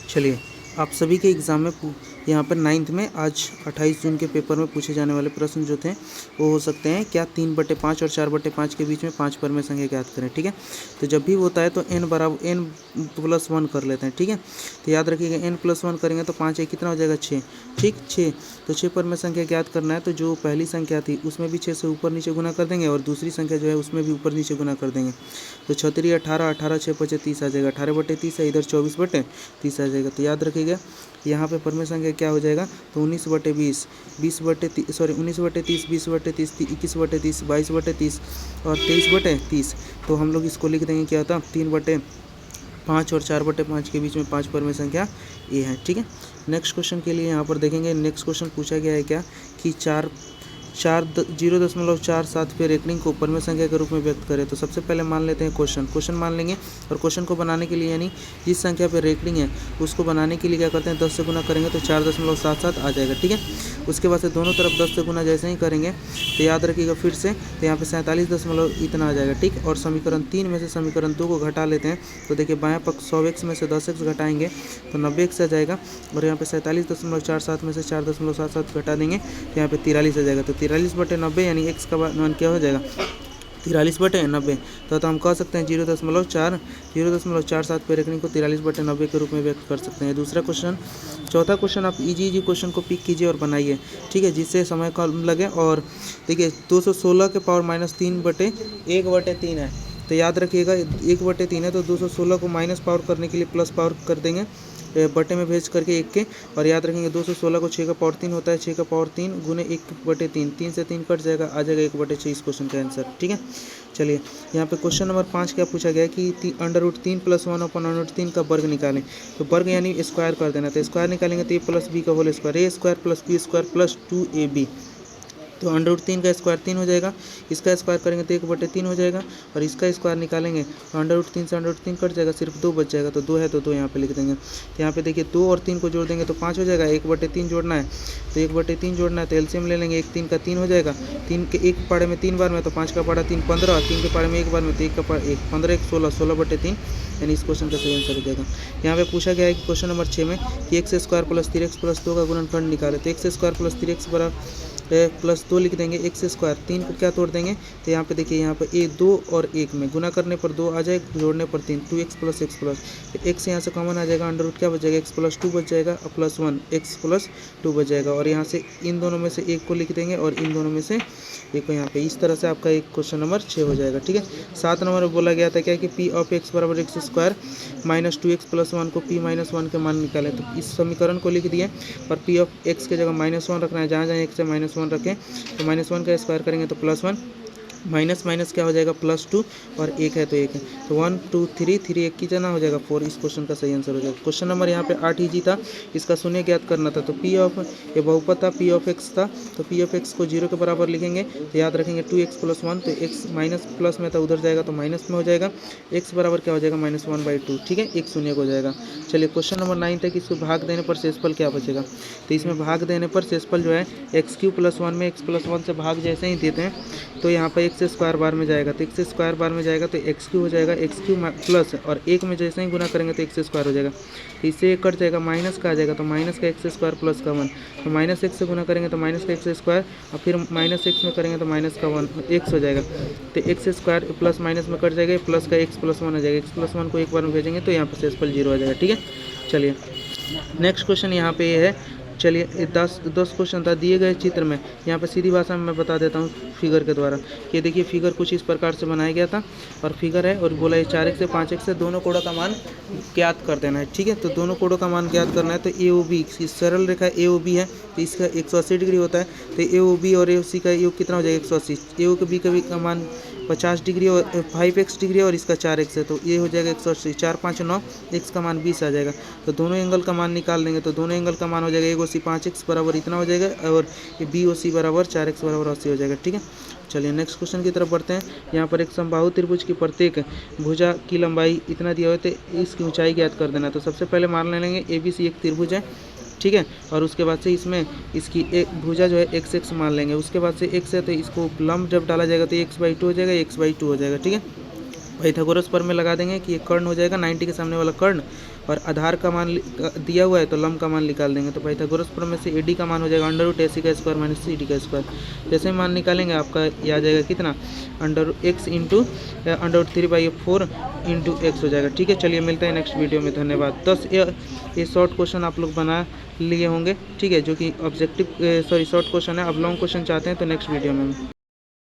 चलिए, आप सभी के एग्ज़ाम में यहाँ पर 9th में आज 28 जून के पेपर में पूछे जाने वाले प्रश्न जो थे वो हो सकते हैं क्या 3/5 और 4/5 के बीच में 5 परमेय संख्या ज्ञात करें। ठीक है, तो जब भी होता है तो n+1 कर लेते हैं। ठीक है, तो याद रखिएगा n+1 करेंगे तो 5 कितना हो जाएगा 6। ठीक, 6 तो 6 परमेय संख्या ज्ञात करना है। तो जो पहली संख्या थी उसमें भी 6 से ऊपर नीचे गुना कर देंगे और दूसरी संख्या जो है उसमें भी ऊपर नीचे गुना कर देंगे। तो 6×3 18, 18 6 5 30 आ जाएगा। 18/30 है, इधर 24/30 आ जाएगा। तो याद रखिएगा यहाँ पे परमेय संख्या क्या हो जाएगा, तो 19/20, 19/30, 20/30, 21/30, 22/30 और 23/30। तो हम लोग इसको लिख देंगे क्या होता, 3/5 और 4/5 के बीच में 5 परमेय संख्या ये है। ठीक है, नेक्स्ट क्वेश्चन के लिए यहाँ पर देखेंगे। नेक्स्ट क्वेश्चन पूछा गया है क्या कि 0.47 पे रेकनिंग को परमेय संख्या के रूप में व्यक्त करें। तो सबसे पहले मान लेते हैं क्वेश्चन मान लेंगे और क्वेश्चन को बनाने के लिए यानी जिस संख्या पे रेकनिंग है उसको बनाने के लिए क्या करते हैं 10 से गुना करेंगे तो 4.77 आ जाएगा। ठीक है, उसके बाद से दोनों तरफ 10 से गुना जैसे ही करेंगे तो याद रखिएगा फिर से तो यहाँ पे 47 इतना आ जाएगा। ठीक, और समीकरण 3 में से समीकरण 2 को घटा लेते हैं तो देखिए बाएँ पक्ष 100x में से 10x घटाएंगे तो 90x आ जाएगा और यहाँ पे 47.47 में से 4.77 घटा देंगे तो यहाँ पे 43 आ जाएगा। तो 43/90 यानी x का मान क्या हो जाएगा 43/90। तो हम कह सकते हैं 0.47 पे रेकनिंग को 43/90 के रूप में व्यक्त कर सकते हैं। दूसरा क्वेश्चन, चौथा क्वेश्चन आप इजी क्वेश्चन को पिक कीजिए और बनाइए। ठीक है, जिससे समय कम लगे। और देखिए 216 के पावर -3/1/3 है। तो याद रखिएगा 1/3 है तो 216 को माइनस पावर करने के लिए प्लस पावर कर देंगे बटे में भेज करके 1 के। और याद रखेंगे 216 को 6 का पावर 3 होता है, 6 का पावर 3 गुने 1/3, 3 से 3 कट जाएगा, आ जाएगा 1/6 इस क्वेश्चन का आंसर। ठीक है, चलिए यहाँ पे क्वेश्चन नंबर 5 क्या पूछा गया है कि √3 + 1/√3 का वर्ग निकालें। तो वर्ग यानी स्क्वायर कर देना। तो स्क्वायर निकालेंगे तो a + b का whole square, a² + b² + 2ab। तो √3 का स्क्वायर 3 हो जाएगा, इसका स्क्वायर करेंगे तो 1/3 हो जाएगा और इसका स्क्वायर निकालेंगे तो √3 से √3 कट जाएगा, सिर्फ 2 बच जाएगा। तो 2 है तो 2 यहाँ पे लिख देंगे। तो यहाँ पे देखिए 2 और 3 को जोड़ देंगे तो 5 हो जाएगा। 1/3 जोड़ना है तो 1/3 जोड़ना है तो एलसीएम ले लेंगे। 1 3 का 3 हो जाएगा, 3 के 1 पाड़े में 3 बार में तो 5 का पाड़ा 3 15, 3 के पाड़े में 1 बार में तो 1 का पाड़ा 1 15 1 16, 16/3 यानी इस क्वेश्चन का सही आंसर हो जाएगा। यहाँ पे पूछा गया है कि क्वेश्चन नंबर 6 में कि x² + 3x + 2 का गुणनखंड निकाले। तो x² + 3x + 2 लिख देंगे। x², 3 को क्या तोड़ देंगे तो यहाँ पे देखिए यहाँ पे 2 और 1 में गुना करने पर 2 आ जाएगा, जोड़ने पर 3, 2x + x + x यहाँ से कॉमन आ जाएगा, अंडर क्या बच जाएगा x + 2 बच जाएगा और +1 x + 2 बच जाएगा। और यहाँ से इन दोनों में से एक को लिख देंगे और इन दोनों में से एक को यहाँ पे। इस तरह से आपका एक क्वेश्चन नंबर 6 हो जाएगा। ठीक है, 7 नंबर में बोला गया था क्या कि p of x = x² - 2x + 1 को p - 1 के मान निकालें। तो इस समीकरण को लिख दिए और p of x के जगह -1 रखना है, जहाँ जहाँ x से -1 रखें तो -1 का स्क्वायर करेंगे तो +1 माइनस माइनस क्या हो जाएगा +2 और 1 है तो 1 है तो 1 2 3 3 1 की जना हो जाएगा 4। इस क्वेश्चन का सही आंसर हो जाएगा। क्वेश्चन नंबर यहाँ पे 8 इजी था, इसका शून्य ज्ञात करना था। तो p ऑफ ये बहुपद था, p ऑफ x था तो p ऑफ x को 0 के बराबर लिखेंगे। तो याद रखेंगे 2x + 1 तो x माइनस प्लस में था उधर जाएगा तो माइनस में हो जाएगा, x बराबर क्या हो जाएगा -1/2। ठीक है, एक शून्य हो जाएगा। चलिए क्वेश्चन नंबर 9 तक इसको भाग देने पर शेषफल क्या बचेगा। तो इसमें भाग देने पर शेषफल जो है x³ + 1 में x + 1 से भाग जैसे ही देते हैं तो यहाँ पर x² बार में जाएगा तो x² बार में जाएगा तो x³ हो जाएगा, x³ प्लस और 1 में जैसे ही गुना करेंगे तो x² हो जाएगा। तो इससे कट जाएगा, माइनस का आ जाएगा तो माइनस का x² प्लस का 1 तो -x से गुना करेंगे तो माइनस का x² और फिर -x में करेंगे तो माइनस का 1 x हो जाएगा। तो x² प्लस माइनस में कट जाएगा, प्लस का x + 1 आ जाएगा, x + 1 को एक बार में भेजेंगे तो यहाँ पर शेषफल 0 आ जाएगा। ठीक है, चलिए नेक्स्ट क्वेश्चन यहाँ पे ये है। चलिए 10 क्वेश्चन था दिए गए चित्र में। यहाँ पर सीधी भाषा में मैं बता देता हूँ फिगर के द्वारा। ये देखिए फिगर कुछ इस प्रकार से बनाया गया था और फिगर है और बोला है 4x से 5x से दोनों कोणों का मान ज्ञात कर देना है। ठीक है, तो दोनों कोणों का मान ज्ञात करना है। तो AOB सरल रेखा AOB है तो इसका 180 डिग्री होता है। तो AOB और AOC का योग कितना हो जाएगा 180। AO के B का भी का मान 50 डिग्री और 5x डिग्री और इसका 4x है तो ये हो जाएगा 180, 4 5 9, x का मान 20 आ जाएगा। तो दोनों एंगल का मान निकाल लेंगे तो दोनों एंगल का मान हो जाएगा AOC 5x बराबर इतना हो जाएगा और BOC बराबर 4x बराबर 80 हो जाएगा। ठीक है, चलिए नेक्स्ट क्वेश्चन की तरफ बढ़ते हैं। यहाँ पर एक समबाहु त्रिभुज की प्रत्येक भुजा की लंबाई इतना दिया हुआ है तो इसकी ऊंचाई ज्ञात कर देना। तो सबसे पहले मान लेंगे ABC एक त्रिभुज है। ठीक है, और उसके बाद से इसमें इसकी एक भुजा जो है x मान लेंगे। उसके बाद से x है तो इसको लंब जब डाला जाएगा तो x/2 हो जाएगा, x/2 हो जाएगा। ठीक है, पाइथागोरस पर में लगा देंगे कि ये कर्ण हो जाएगा 90 के सामने वाला कर्ण, और आधार का मान दिया हुआ है तो लंब का मान निकाल देंगे। तो पाइथागोरस पर में से AD का मान हो जाएगा √AC का स्क्वायर माइनस CD का स्क्वायर। जैसे मान निकालेंगे आपका ये आ जाएगा कितना, x इंटू √3/4 इंटू x हो जाएगा। ठीक है, चलिए मिलते हैं नेक्स्ट वीडियो में, धन्यवाद। 10 ये शॉर्ट क्वेश्चन आप लोग बना लिए होंगे, ठीक है, जो कि ऑब्जेक्टिव शॉर्ट क्वेश्चन है। अब लॉन्ग क्वेश्चन चाहते हैं तो नेक्स्ट वीडियो में